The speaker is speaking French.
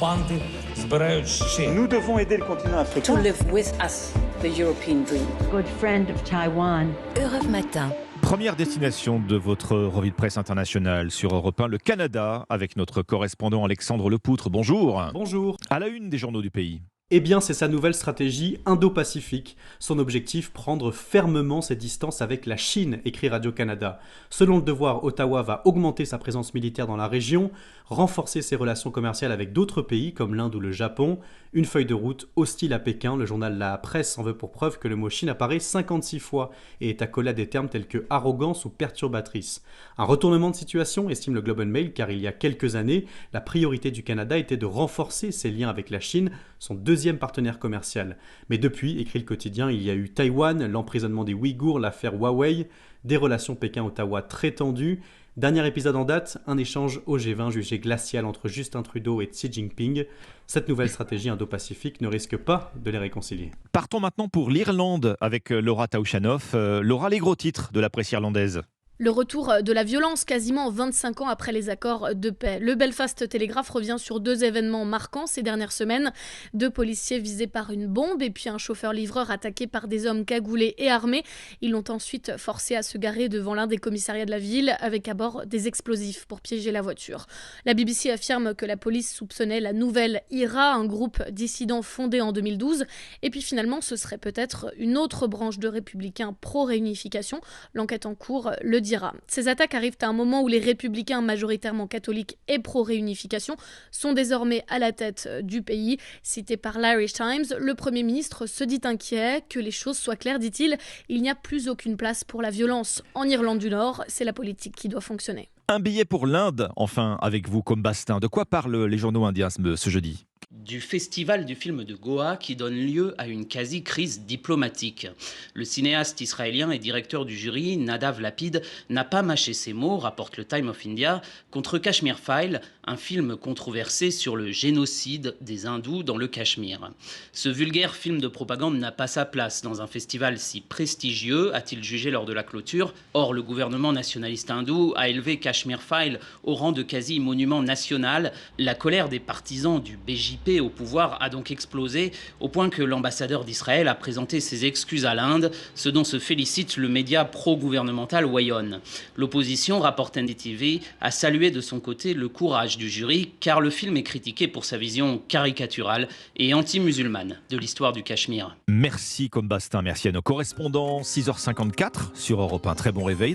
Nous devons aider le continent africain. To live with us, the European dream. Good friend of Taiwan. Europe Matin. Première destination de votre revue de presse internationale sur Europe 1, le Canada, avec notre correspondant Alexandre Lepoutre. Bonjour. Bonjour. À la une des journaux du pays. Eh bien, c'est sa nouvelle stratégie Indo-Pacifique. Son objectif, prendre fermement ses distances avec la Chine, écrit Radio-Canada. Selon Le Devoir, Ottawa va augmenter sa présence militaire dans la région, renforcer ses relations commerciales avec d'autres pays comme l'Inde ou le Japon. Une feuille de route hostile à Pékin. Le journal La Presse en veut pour preuve que le mot Chine apparaît 56 fois et est accolé à des termes tels que arrogance ou perturbatrice. Un retournement de situation, estime le Globe and Mail, car il y a quelques années, la priorité du Canada était de renforcer ses liens avec la Chine, son deuxième partenaire commercial. Mais depuis, écrit le quotidien, il y a eu Taïwan, l'emprisonnement des Ouïghours, l'affaire Huawei, des relations Pékin-Ottawa très tendues. Dernier épisode en date, un échange au G20 jugé glacial entre Justin Trudeau et Xi Jinping. Cette nouvelle stratégie Indo-Pacifique ne risque pas de les réconcilier. Partons maintenant pour l'Irlande avec Laura Taouchanoff. Laura, les gros titres de la presse irlandaise. Le retour de la violence quasiment 25 ans après les accords de paix. Le Belfast Telegraph revient sur deux événements marquants ces dernières semaines. 2 policiers visés par une bombe et puis un chauffeur-livreur attaqué par des hommes cagoulés et armés. Ils l'ont ensuite forcé à se garer devant l'un des commissariats de la ville avec à bord des explosifs pour piéger la voiture. La BBC affirme que la police soupçonnait la nouvelle IRA, un groupe dissident fondé en 2012. Et puis finalement, ce serait peut-être une autre branche de républicains pro-réunification. L'enquête en cours le dit. Ces attaques arrivent à un moment où les républicains majoritairement catholiques et pro-réunification sont désormais à la tête du pays. Cité par l'Irish Times, le Premier ministre se dit inquiet. Que les choses soient claires, dit-il, il n'y a plus aucune place pour la violence en Irlande du Nord. C'est la politique qui doit fonctionner. Un billet pour l'Inde, enfin, avec vous comme Bastin. De quoi parlent les journaux indiens ce jeudi ? Du festival du film de Goa qui donne lieu à une quasi-crise diplomatique. Le cinéaste israélien et directeur du jury, Nadav Lapid, n'a pas mâché ses mots, rapporte le Time of India, contre Kashmir Files, un film controversé sur le génocide des hindous dans le Cachemire. Ce vulgaire film de propagande n'a pas sa place dans un festival si prestigieux, a-t-il jugé lors de la clôture. Or, le gouvernement nationaliste hindou a élevé Kashmir Files au rang de quasi-monument national. La colère des partisans du BJP au pouvoir a donc explosé au point que l'ambassadeur d'Israël a présenté ses excuses à l'Inde, ce dont se félicite le média pro-gouvernemental Wayon. L'opposition, rapporte NDTV, a salué de son côté le courage du jury car le film est critiqué pour sa vision caricaturale et anti-musulmane de l'histoire du Cachemire. Merci comme Bastin, merci à nos correspondants. 6h54 sur Europe 1. Très bon réveil.